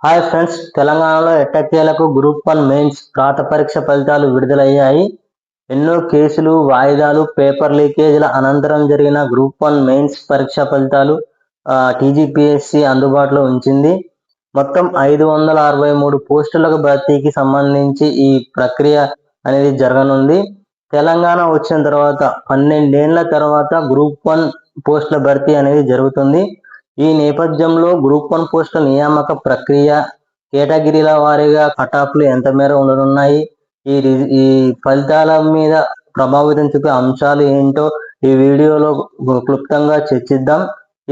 Hi friends, తెలంగాణలో ఎట్టకేలకు group 1 mains రాత పరీక్ష ఫలితాలు విడుదలయ్యాయి. ఎన్నో కేసులు, వాయిదాలు, పేపర్ లీకేజీల అనంతరం జరిగిన గ్రూప్ 1 మెయిన్స్ పరీక్ష ఫలితాలు టీజీపీఎస్సీ అందుబాటులో ఉంచింది. మొత్తం 563 పోస్టులకు భర్తీకి సంబంధించి ఈ ప్రక్రియ అనేది జరగనుంది. తెలంగాణ వచ్చిన తర్వాత 12 ఏళ్ల తర్వాత గ్రూప్ 1 పోస్టుల భర్తీ అనేది జరుగుతుంది. ఈ నేపథ్యంలో గ్రూప్ 1 పోస్టుల నియామక ప్రక్రియ, కేటగిరీల వారీగా కటాఫ్లు ఎంత మేర ఉండనున్నాయి, ఈ ఫలితాల మీద ప్రభావితం చూపే అంశాలు ఏంటో ఈ వీడియోలో క్లుప్తంగా చర్చిద్దాం.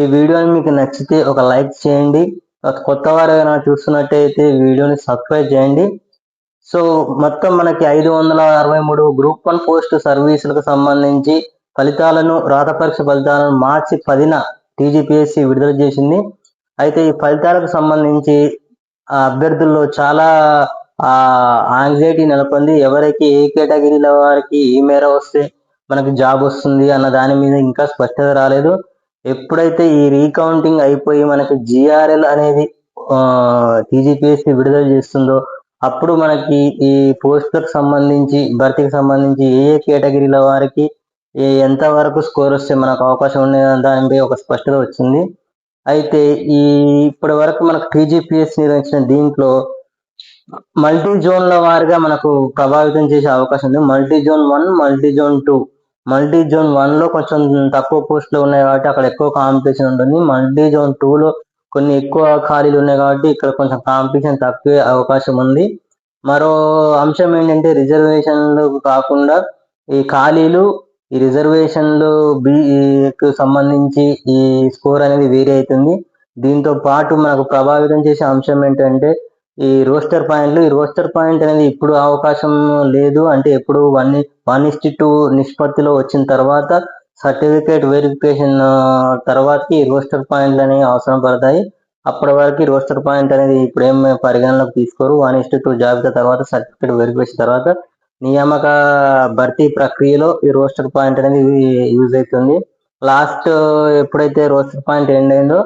ఈ వీడియోని మీకు నచ్చితే ఒక లైక్ చేయండి. కొత్త వారు ఏమైనా చూస్తున్నట్టయితే వీడియోని సబ్స్క్రైబ్ చేయండి. సో మొత్తం మనకి 563 గ్రూప్ 1 పోస్ట్ సర్వీసులకు సంబంధించి ఫలితాలను, రాత పరీక్ష ఫలితాలను మార్చి 10న టీజీపీఎస్సీ విడుదల చేసింది. అయితే ఈ ఫలితాలకు సంబంధించి అభ్యర్థుల్లో చాలా యాంగ్జైటీ నెలకొంది. ఎవరికి ఏ కేటగిరీల వారికి ఈ మేర వస్తే మనకి జాబ్ వస్తుంది అన్న దాని మీద ఇంకా స్పష్టత రాలేదు. ఎప్పుడైతే ఈ రీకౌంటింగ్ అయిపోయి మనకి జిఆర్ఎల్ అనేది టీజీపీఎస్సీ విడుదల చేస్తుందో అప్పుడు మనకి ఈ పోస్టులకు సంబంధించి, భర్తీకి సంబంధించి ఏ కేటగిరీల వారికి ఎంత వరకు స్కోర్ వస్తే మనకు అవకాశం ఉండే దానిపై ఒక స్పష్టత వచ్చింది. అయితే ఇప్పటి వరకు మనకు టీజీపీఎస్సీ నిర్వహించిన దీంట్లో మల్టీ జోన్ల వారిగా మనకు ప్రభావితం చేసే అవకాశం ఉంది. Multi zone 1, multi zone 2. Multi zone 1లో కొంచెం తక్కువ పోస్టులు ఉన్నాయి కాబట్టి అక్కడ ఎక్కువ కాంపిటీషన్ ఉంటుంది. మల్టీ జోన్ 2లో కొన్ని ఎక్కువ ఖాళీలు ఉన్నాయి కాబట్టి ఇక్కడ కొంచెం కాంపిటీషన్ తక్కువే అవకాశం ఉంది. మరో అంశం ఏంటంటే రిజర్వేషన్లు కాకుండా ఈ ఖాళీలు, ఈ రిజర్వేషన్లు బికు సంబంధించి ఈ స్కోర్ అనేది వేరే అవుతుంది. దీంతో పాటు మనకు ప్రభావితం చేసే అంశం ఏంటంటే ఈ రోస్టర్ పాయింట్లు. ఈ రోస్టర్ పాయింట్ అనేది ఇప్పుడు అవకాశం లేదు, అంటే ఎప్పుడు 1:2 నిష్పత్తిలో వచ్చిన తర్వాత సర్టిఫికేట్ వెరిఫికేషన్ తర్వాతకి ఈ రోస్టర్ పాయింట్లు అనేవి అవసరం పడతాయి. అప్పటి వరకు రోస్టర్ పాయింట్ అనేది ఇప్పుడు ఏం పరిగణలోకి తీసుకోరు. 1:2 జాబితా తర్వాత సర్టిఫికేట్ వెరిఫికేషన్ తర్వాత నియామక భర్తీ ప్రక్రియలో ఈ రోస్టర్ పాయింట్ అనేది యూజ్ అవుతుంది. లాస్ట్ ఎప్పుడైతే రోస్టర్ పాయింట్ ఎండ్ అయిందో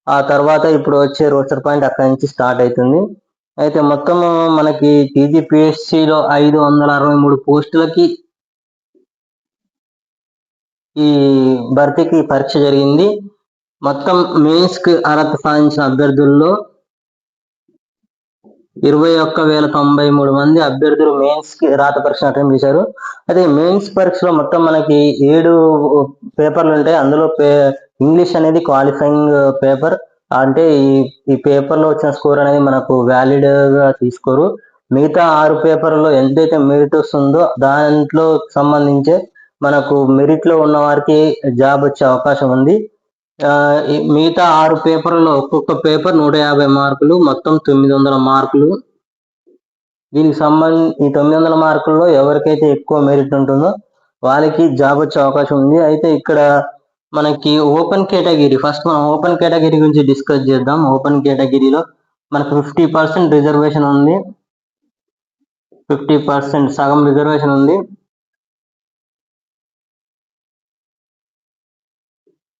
ఆ తర్వాత ఇప్పుడు వచ్చే రోస్టర్ పాయింట్ అక్కడి నుంచి స్టార్ట్ అవుతుంది. అయితే మొత్తం మనకి టీజీపీఎస్సీలో 563 పోస్టులకి ఈ భర్తీకి పరీక్ష జరిగింది. మొత్తం మెయిన్స్ కి అర్హత సాధించిన అభ్యర్థుల్లో 21,093 మంది అభ్యర్థులు మెయిన్స్ కి రాత పరీక్ష అటెంప్ట్ చేశారు. అయితే మెయిన్స్ పరీక్షలో మొత్తం మనకి 7 పేపర్లు ఉంటాయి. అందులో ఇంగ్లీష్ అనేది క్వాలిఫైయింగ్ పేపర్. అంటే ఈ పేపర్లో వచ్చిన స్కోర్ అనేది మనకు వ్యాలిడ్ గా తీసుకోరు. మిగతా 6 పేపర్లో ఎంతైతే మెరిట్ వస్తుందో దాంట్లో సంబంధించే మనకు మెరిట్ లో ఉన్న వారికి జాబ్ వచ్చే అవకాశం ఉంది. మిగతా 6 పేపర్లలో ఒక్కొక్క పేపర్ 150 మార్కులు, మొత్తం 900 మార్కులు. దీనికి సంబంధించి 900 మార్కుల్లో ఎవరికైతే ఎక్కువ మెరిట్ ఉంటుందో వాళ్ళకి జాబ్ వచ్చే అవకాశం ఉంది. అయితే ఇక్కడ మనకి ఓపెన్ కేటగిరీ, ఫస్ట్ మనం ఓపెన్ కేటగిరీ గురించి డిస్కస్ చేద్దాం. ఓపెన్ కేటగిరీలో మనకు 50% రిజర్వేషన్ ఉంది. 50% సగం రిజర్వేషన్ ఉంది.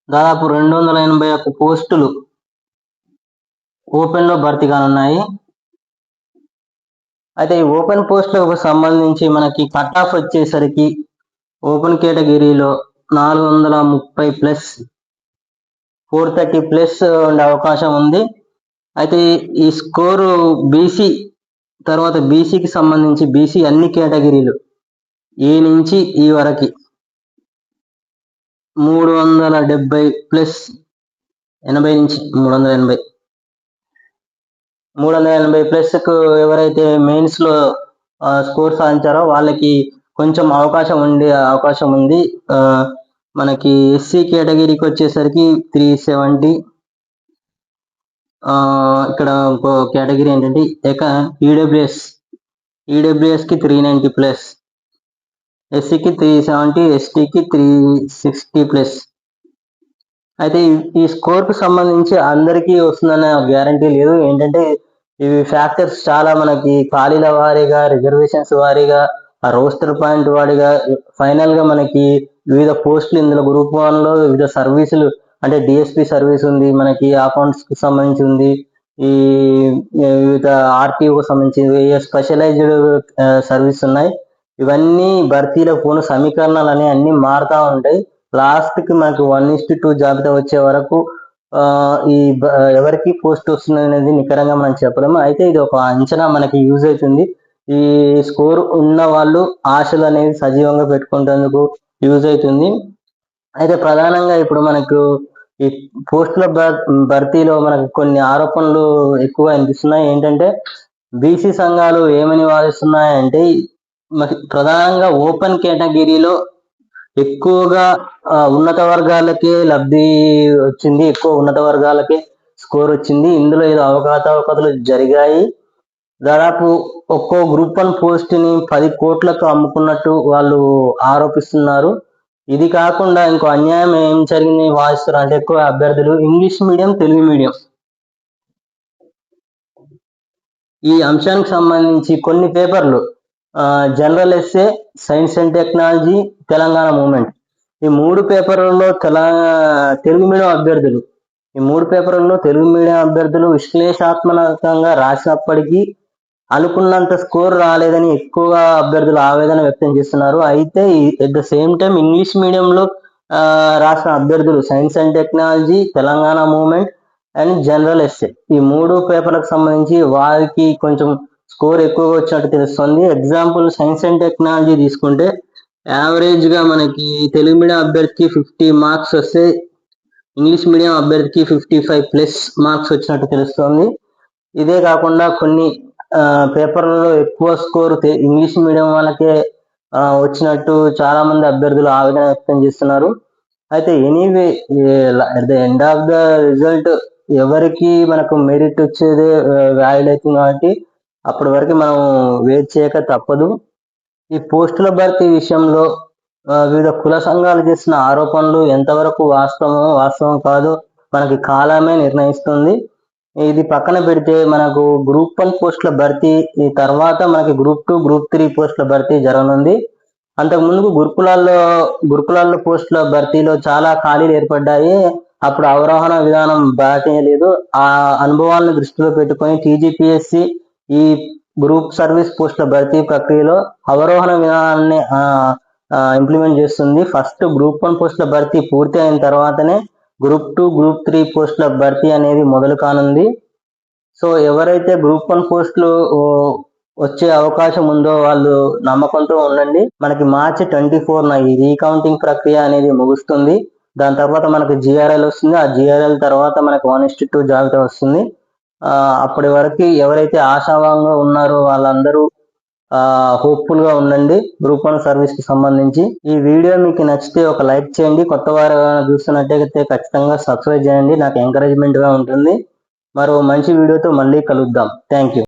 దాదాపు 281 పోస్టులు ఓపెన్ లో భర్తీ కానున్నాయి. అయితే ఈ ఓపెన్ పోస్టులకు సంబంధించి మనకి కట్ ఆఫ్ వచ్చేసరికి ఓపెన్ కేటగిరీలో 430+, 430+ ఉండే అవకాశం ఉంది. అయితే ఈ స్కోరు బీసీ తర్వాత బీసీకి సంబంధించి బీసీ అన్ని కేటగిరీలు ఏ నుంచి ఈ వరకు 370+, 80 నుంచి 380+ కు ఎవరైతే మెయిన్స్ లో స్కోర్ సాధించారో వాళ్ళకి కొంచెం అవకాశం ఉంది. మనకి ఎస్సీ కేటగిరీకి వచ్చేసరికి 370. ఇక్కడ ఇంకో కేటగిరీ ఏంటంటే ఈడబ్ల్యూఎస్ కి 390+, ఎస్సీకి 370, ఎస్టీకి 360+. అయితే ఈ స్కోర్ కు సంబంధించి అందరికీ వస్తుందన్న గ్యారంటీ లేదు. ఏంటంటే ఇవి ఫ్యాక్టర్స్ చాలా మనకి ఖాళీల వారీగా, రిజర్వేషన్స్ వారీగా, ఆ రోస్టర్ పాయింట్ వారీగా, ఫైనల్ గా మనకి వివిధ పోస్టులు ఇందులో గ్రూప్ 1లో వివిధ సర్వీసులు అంటే డిఎస్పి సర్వీస్ ఉంది, మనకి అకౌంట్స్ కి సంబంధించి ఉంది, ఈ వివిధ ఆర్టీఓకి సంబంధించి స్పెషలైజ్డ్ సర్వీస్ ఉన్నాయి. ఇవన్నీ భర్తీలకు పోను సమీకరణాలు అనేవి అన్ని మారుతా ఉంటాయి. లాస్ట్ కి మనకు 1:2 జాబితా వచ్చే వరకు ఈ ఎవరికి పోస్ట్ వస్తుంది అనేది నికరంగా మనం చెప్పలేము. అయితే ఇది ఒక అంచనా మనకి యూజ్ అవుతుంది. ఈ స్కోర్ ఉన్న వాళ్ళు ఆశలు అనేవి సజీవంగా పెట్టుకుంటేందుకు యూజ్ అవుతుంది. అయితే ప్రధానంగా ఇప్పుడు మనకు ఈ పోస్టుల భర్తీలో మనకు కొన్ని ఆరోపణలు ఎక్కువ అనిపిస్తున్నాయి. ఏంటంటే బీసీ సంఘాలు ఏమని వాదిస్తున్నాయంటే ప్రధానంగా ఓపెన్ కేటగిరీలో ఎక్కువగా ఉన్నత వర్గాలకే లబ్ధి వచ్చింది, ఎక్కువ ఉన్నత వర్గాలకే స్కోర్ వచ్చింది. ఇందులో ఏదో అవకతవకలు జరిగాయి. దాదాపు ఒక్కో గ్రూప్ 1 పోస్ట్ ని 10 కోట్లకు అమ్ముకున్నట్టు వాళ్ళు ఆరోపిస్తున్నారు. ఇది కాకుండా ఇంకో అన్యాయం ఏం జరిగింది వాదిస్తారు అంటే ఎక్కువ అభ్యర్థులు ఇంగ్లీష్ మీడియం, తెలుగు మీడియం ఈ అంశానికి సంబంధించి కొన్ని పేపర్లు general essay, science and technology, Telangana movement ఈ 3 పేపర్లలో తెలుగు మీడియం అభ్యర్థులు విశ్లేషణాత్మకంగా రాసినప్పటికీ అనుకున్నంత స్కోర్ రాలేదని ఎక్కువ అభ్యర్థులు ఆవేదన వ్యక్తం చేస్తున్నారు. అయితే at the same time English మీడియంలో రాసిన అభ్యర్థులు science and technology, Telangana movement and general essay ఈ 3 పేపర్లకు సంబంధించి వారికి కొంచెం స్కోర్ ఎక్కువగా వచ్చినట్టు తెలుస్తుంది. ఎగ్జాంపుల్ సైన్స్ అండ్ టెక్నాలజీ తీసుకుంటే యావరేజ్ గా మనకి తెలుగు మీడియం అభ్యర్థికి 50 మార్క్స్ వస్తే ఇంగ్లీష్ మీడియం అభ్యర్థికి 55+ మార్క్స్ వచ్చినట్టు తెలుస్తుంది. ఇదే కాకుండా కొన్ని పేపర్లలో ఎక్కువ స్కోర్ ఇంగ్లీష్ మీడియం వాళ్ళకే వచ్చినట్టు చాలా మంది అభ్యర్థులు ఆవేదన వ్యక్తం చేస్తున్నారు. అయితే anyway at the end of the result ఎవరికి మనకు మెరిట్ వచ్చేదే వ్యాలిడ్ అవుతుంది కాబట్టి అప్పటి వరకు మనం వెయిట్ చేయక తప్పదు. ఈ పోస్టుల భర్తీ విషయంలో వివిధ కుల సంఘాలు చేసిన ఆరోపణలు ఎంతవరకు వాస్తవం కాదు మనకి కాలమే నిర్ణయిస్తుంది. ఇది పక్కన పెడితే మనకు గ్రూప్ 1 పోస్టుల భర్తీ ఈ తర్వాత మనకి గ్రూప్ 2, గ్రూప్ 3 పోస్టుల భర్తీ జరగనుంది. అంతకుముందు గురుకులాల్లో పోస్టుల భర్తీలో చాలా ఖాళీలు ఏర్పడ్డాయి. అప్పుడు అవగాహన విధానం బాటలేదు. ఆ అనుభవాలను దృష్టిలో పెట్టుకొని టీజీపీఎస్సీ ఈ గ్రూప్ సర్వీస్ పోస్టుల భర్తీ ప్రక్రియలో అవరోహణ విధానాన్ని ఇంప్లిమెంట్ చేస్తుంది. ఫస్ట్ గ్రూప్ 1 పోస్టుల భర్తీ పూర్తి అయిన తర్వాతనే గ్రూప్ 2, గ్రూప్ 3 పోస్టుల భర్తీ అనేది మొదలు కానుంది. సో ఎవరైతే గ్రూప్ 1 పోస్టులు వచ్చే అవకాశం ఉందో వాళ్ళు నమ్మకంతో ఉండండి. మనకి మార్చి 24న ఈ రీకౌంటింగ్ ప్రక్రియ అనేది ముగుస్తుంది. దాని తర్వాత మనకి జిఆర్ఎల్ వస్తుంది. ఆ జిఆర్ఎల్ తర్వాత మనకి 1:2 జాబితా వస్తుంది. అప్పటి వరకు ఎవరైతే ఆశావాహంగా ఉన్నారో వాళ్ళందరూ హోప్ఫుల్ గా ఉండండి గ్రూప్ 1 సర్వీస్ కి సంబంధించి. ఈ వీడియో మీకు నచ్చితే ఒక లైక్ చేయండి. కొత్త వారు చూస్తున్నట్టయితే ఖచ్చితంగా సబ్స్క్రైబ్ చేయండి. నాకు ఎంకరేజ్మెంట్ గా ఉంటుంది. మరో మంచి వీడియోతో మళ్ళీ కలుద్దాం. Thank you.